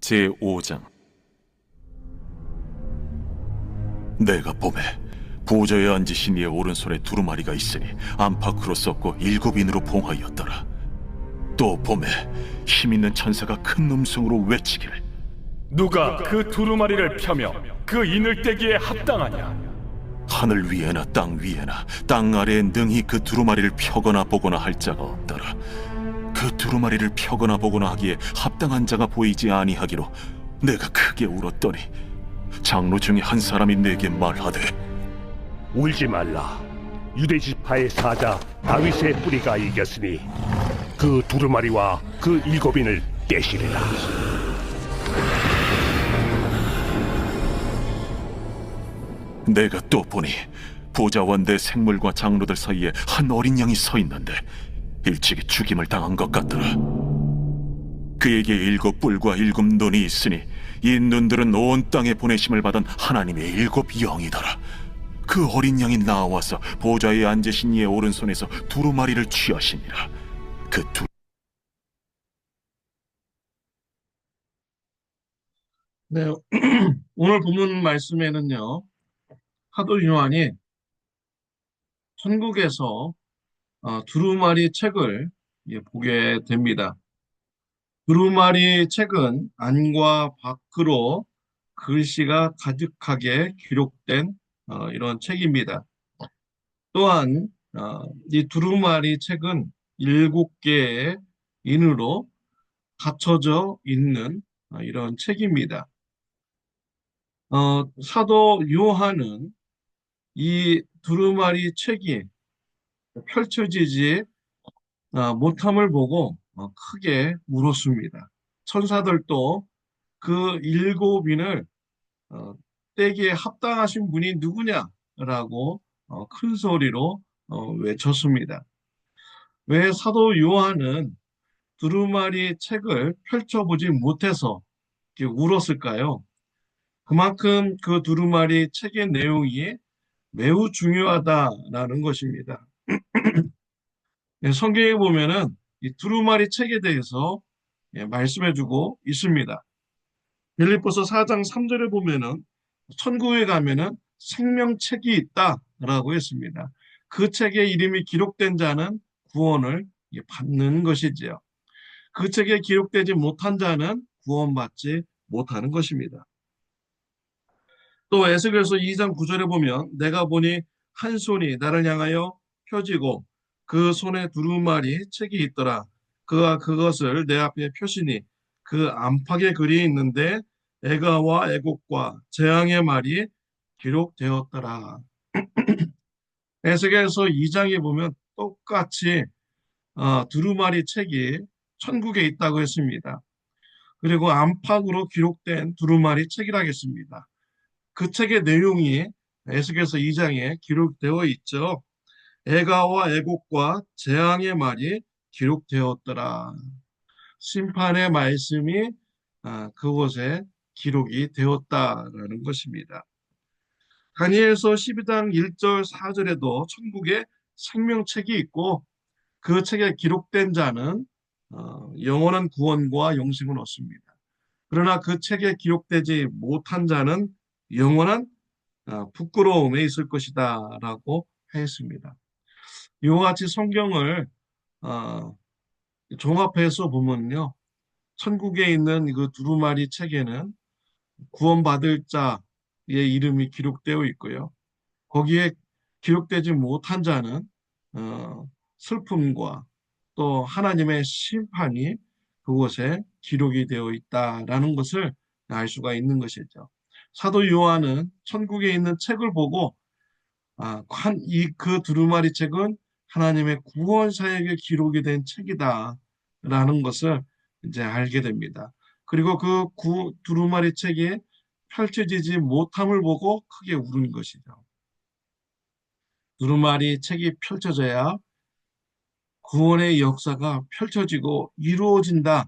제5장. 내가 보매 보좌에 앉으신 이의 오른손에 두루마리가 있으니 안팎으로 썩고 7인으로 봉하였더라. 또 보매 힘있는 천사가 큰 음성으로 외치기를, 누가 그 두루마리를 펴며 그 인을 떼기에 합당하냐? 하늘 위에나 땅 위에나 땅 아래에 능히 그 두루마리를 펴거나 보거나 할 자가 없더라. 그 두루마리를 펴거나 보거나 하기에 합당한 자가 보이지 아니하기로 내가 크게 울었더니 장로 중에 한 사람이 내게 말하되, 울지 말라. 유대 지파의 사자 다윗의 뿌리가 이겼으니 그 두루마리와 그 7인을 떼시리라. 내가 또 보니 보좌와 내 생물과 장로들 사이에 한 어린 양이 서 있는데 일찍이 죽임을 당한 것 같더라. 그에게 7뿔과 7눈이 있으니 이 눈들은 온 땅에 보내심을 받은 하나님의 7영이더라. 그 어린 양이 나와서 보좌에 앉으신 이의 오른손에서 두루마리를 취하시니라. 네, 오늘 본문 말씀에는요, 사도 요한이 천국에서 두루마리 책을 보게 됩니다. 두루마리 책은 안과 밖으로 글씨가 가득하게 기록된 이런 책입니다. 또한 이 두루마리 책은 7개의 인으로 갖춰져 있는 이런 책입니다. 사도 요한은 이 두루마리 책이 펼쳐지지 못함을 보고 크게 울었습니다. 천사들도 그 7인을 떼기에 합당하신 분이 누구냐라고 큰 소리로 외쳤습니다. 왜 사도 요한은 두루마리 책을 펼쳐보지 못해서 이렇게 울었을까요? 그만큼 그 두루마리 책의 내용이 매우 중요하다라는 것입니다. 성경에 보면은 이 두루마리 책에 대해서 말씀해주고 있습니다. 빌립보서 4장 3절에 보면은 천국에 가면은 생명책이 있다라고 했습니다. 그 책에 이름이 기록된 자는 구원을 받는 것이지요. 그 책에 기록되지 못한 자는 구원받지 못하는 것입니다. 또 에스겔서 2장 9절에 보면 내가 보니 한 손이 나를 향하여 펴지고 그 손에 두루마리 책이 있더라. 그가 그것을 내 앞에 펴시니 그 안팎에 글이 있는데 애가와 애곡과 재앙의 말이 기록되었더라. 에스겔서 2장에 보면 똑같이 두루마리 책이 천국에 있다고 했습니다. 그리고 안팎으로 기록된 두루마리 책이라겠습니다. 그 책의 내용이 에스겔서 2장에 기록되어 있죠. 애가와 애곡과 재앙의 말이 기록되었더라. 심판의 말씀이 그곳에 기록이 되었다라는 것입니다. 다니엘서 12장 1절 4절에도 천국에 생명책이 있고 그 책에 기록된 자는 영원한 구원과 영생을 얻습니다. 그러나 그 책에 기록되지 못한 자는 영원한 부끄러움에 있을 것이다 라고 했습니다. 이와 같이 성경을 종합해서 보면요, 천국에 있는 그 두루마리 책에는 구원받을 자의 이름이 기록되어 있고요. 거기에 기록되지 못한 자는 슬픔과 또 하나님의 심판이 그곳에 기록이 되어 있다라는 것을 알 수가 있는 것이죠. 사도 요한은 천국에 있는 책을 보고 그 두루마리 책은 하나님의 구원 사역에 기록이 된 책이다라는 것을 이제 알게 됩니다. 그리고 그 두루마리 책이 펼쳐지지 못함을 보고 크게 울은 것이죠. 두루마리 책이 펼쳐져야 구원의 역사가 펼쳐지고 이루어진다라는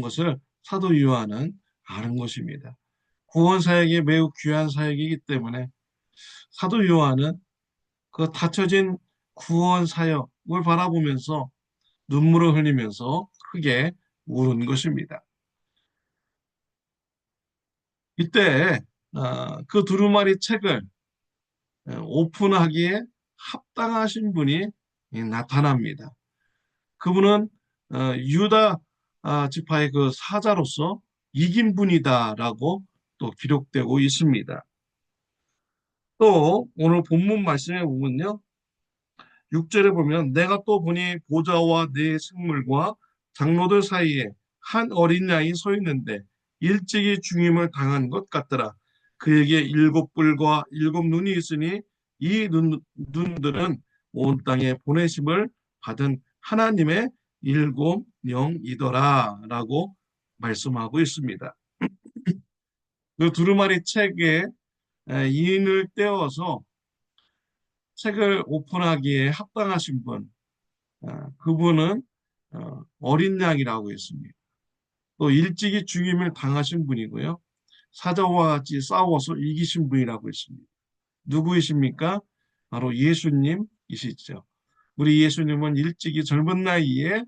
것을 사도 요한은 아는 것입니다. 구원 사역이 매우 귀한 사역이기 때문에 사도 요한은 그 닫혀진 구원 사역을 바라보면서 눈물을 흘리면서 크게 우는 것입니다. 이때 그 두루마리 책을 오픈하기에 합당하신 분이 나타납니다. 그분은 유다 지파의 그 사자로서 이긴 분이다라고 또 기록되고 있습니다. 또 오늘 본문 말씀에 보면요. 6절에 보면 내가 또 보니 보좌와 네 생물과 장로들 사이에 한 어린 양이 서 있는데 일찍이 죽임을 당한 것 같더라. 그에게 일곱 뿔과 일곱 눈이 있으니 이 눈들은 온 땅에 보내심을 받은 하나님의 일곱 영이더라 라고 말씀하고 있습니다. 그 두루마리 책에 인을 떼어서 책을 오픈하기에 합당하신 분, 그분은 어린 양이라고 했습니다. 또 일찍이 죽임을 당하신 분이고요. 사자와 같이 싸워서 이기신 분이라고 했습니다. 누구이십니까? 바로 예수님이시죠. 우리 예수님은 일찍이 젊은 나이에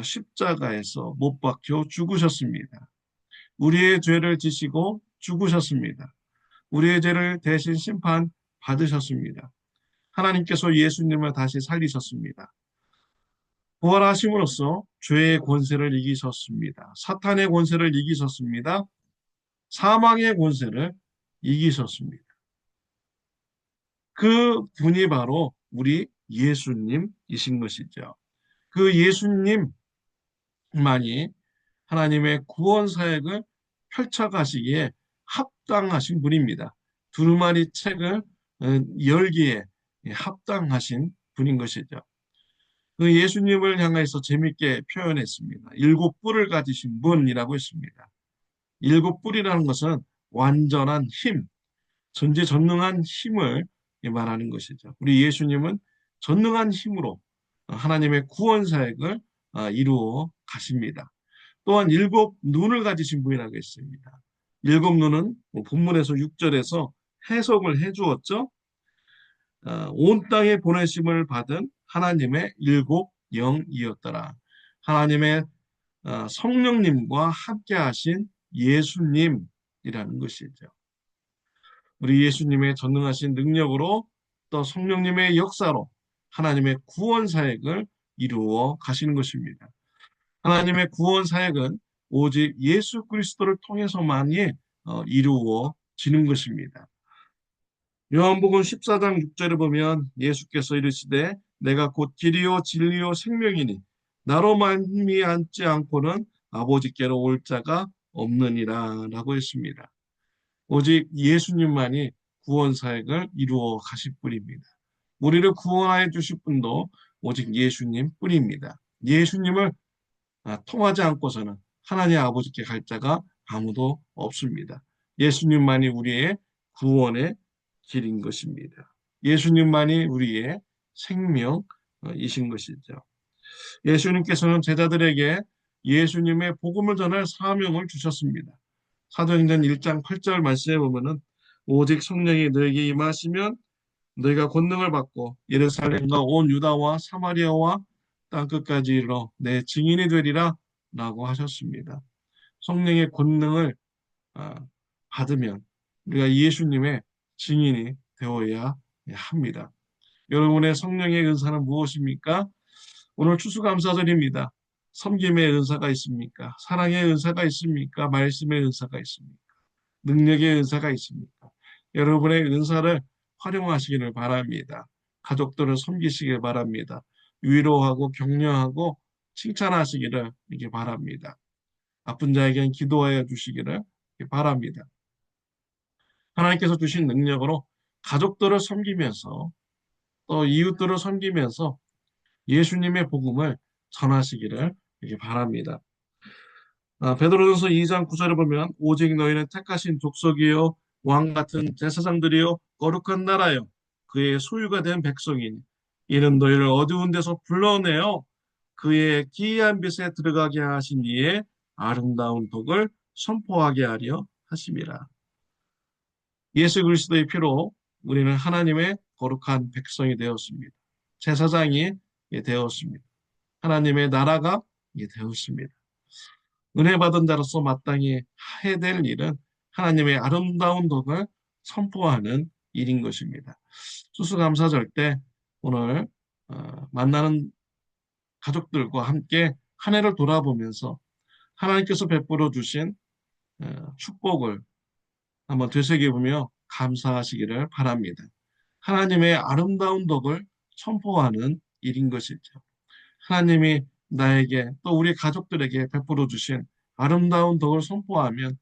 십자가에서 못 박혀 죽으셨습니다. 우리의 죄를 지시고 죽으셨습니다. 우리의 죄를 대신 심판 받으셨습니다. 하나님께서 예수님을 다시 살리셨습니다. 부활하심으로써 죄의 권세를 이기셨습니다. 사탄의 권세를 이기셨습니다. 사망의 권세를 이기셨습니다. 그 분이 바로 우리 예수님이신 것이죠. 그 예수님만이 하나님의 구원 사역을 펼쳐가시기에 합당하신 분입니다. 두루마리 책을 열기에 합당하신 분인 것이죠. 그 예수님을 향해서 재밌게 표현했습니다. 일곱 뿔을 가지신 분이라고 했습니다. 일곱 뿔이라는 것은 완전한 힘, 전지전능한 힘을 말하는 것이죠. 우리 예수님은 전능한 힘으로 하나님의 구원 사역을 이루어 가십니다. 또한 일곱 눈을 가지신 분이라고 했습니다. 일곱 눈은 본문에서 6절에서 해석을 해주었죠. 온 땅에 보내심을 받은 하나님의 일곱 영이었더라. 하나님의 성령님과 함께 하신 예수님이라는 것이죠. 우리 예수님의 전능하신 능력으로 또 성령님의 역사로 하나님의 구원 사역을 이루어 가시는 것입니다. 하나님의 구원 사역은 오직 예수 그리스도를 통해서만이 이루어지는 것입니다. 요한복음 14장 6절에 보면 예수께서 이르시되 내가 곧 길이요 진리요 생명이니 나로 말미암지 않고는 아버지께로 올 자가 없느니라 라고 했습니다. 오직 예수님만이 구원 사역을 이루어 가실 뿐입니다. 우리를 구원하여 주실 분도 오직 예수님 뿐입니다. 예수님을 통하지 않고서는 하나님 아버지께 갈 자가 아무도 없습니다. 예수님만이 우리의 구원의 길인 것입니다. 예수님만이 우리의 생명이신 것이죠. 예수님께서는 제자들에게 예수님의 복음을 전할 사명을 주셨습니다. 사도행전 1장 8절 말씀에 보면은 오직 성령이 너에게 임하시면 너희가 권능을 받고 예루살렘과 온 유다와 사마리아와 땅끝까지 이르러 내 증인이 되리라 라고 하셨습니다. 성령의 권능을 받으면 우리가 예수님의 증인이 되어야 합니다. 여러분의 성령의 은사는 무엇입니까? 오늘 추수감사절입니다. 섬김의 은사가 있습니까? 사랑의 은사가 있습니까? 말씀의 은사가 있습니까? 능력의 은사가 있습니까? 여러분의 은사를 활용하시기를 바랍니다. 가족들을 섬기시길 바랍니다. 위로하고 격려하고 칭찬하시기를 이렇게 바랍니다. 아픈 자에게는 기도하여 주시기를 바랍니다. 하나님께서 주신 능력으로 가족들을 섬기면서 또 이웃들을 섬기면서 예수님의 복음을 전하시기를 이렇게 바랍니다. 베드로전서 2장 9절을 보면 오직 너희는 택하신 족속이요 왕 같은 제사장들이요 거룩한 나라요 그의 소유가 된 백성이니 이는 너희를 어두운 데서 불러내어 그의 기이한 빛에 들어가게 하신 이의 아름다운 복을 선포하게 하려 하심이라. 예수 그리스도의 피로 우리는 하나님의 거룩한 백성이 되었습니다. 제사장이 되었습니다. 하나님의 나라가 되었습니다. 은혜 받은 자로서 마땅히 해야 될 일은 하나님의 아름다운 덕을 선포하는 일인 것입니다. 추수감사절 때 오늘 만나는 가족들과 함께 한 해를 돌아보면서 하나님께서 베풀어 주신 축복을 한번 되새겨보며 감사하시기를 바랍니다. 하나님의 아름다운 덕을 선포하는 일인 것이죠. 하나님이 나에게 또 우리 가족들에게 베풀어 주신 아름다운 덕을 선포하면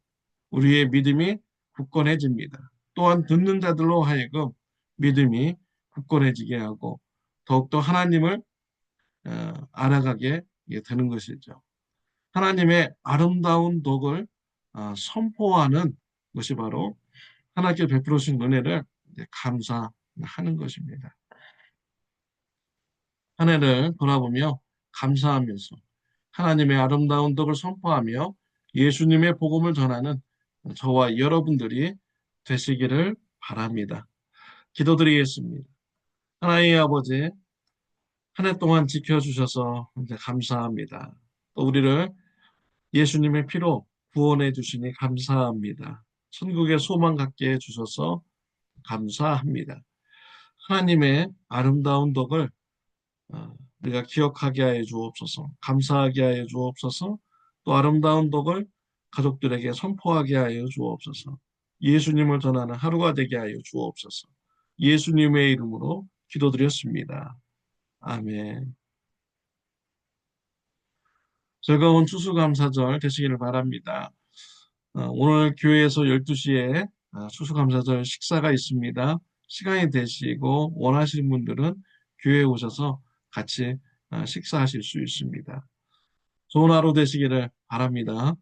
우리의 믿음이 굳건해집니다. 또한 듣는 자들로 하여금 믿음이 굳건해지게 하고 더욱더 하나님을 알아가게 되는 것이죠. 하나님의 아름다운 덕을 선포하는 것이 바로 하나님께 베풀어 주신 은혜를 감사하는 것입니다. 한 해를 돌아보며 감사하면서 하나님의 아름다운 덕을 선포하며 예수님의 복음을 전하는 저와 여러분들이 되시기를 바랍니다. 기도드리겠습니다. 하나님의 아버지, 한 해 동안 지켜주셔서 감사합니다. 또 우리를 예수님의 피로 구원해 주시니 감사합니다. 천국의 소망 갖게 해주셔서 감사합니다. 하나님의 아름다운 덕을 우리가 기억하게 하여 주옵소서, 감사하게 하여 주옵소서, 또 아름다운 덕을 가족들에게 선포하게 하여 주옵소서, 예수님을 전하는 하루가 되게 하여 주옵소서. 예수님의 이름으로 기도드렸습니다. 아멘. 즐거운 추수감사절 되시기를 바랍니다. 오늘 교회에서 12시에 추수감사절 식사가 있습니다. 시간이 되시고 원하시는 분들은 교회에 오셔서 같이 식사하실 수 있습니다. 좋은 하루 되시기를 바랍니다.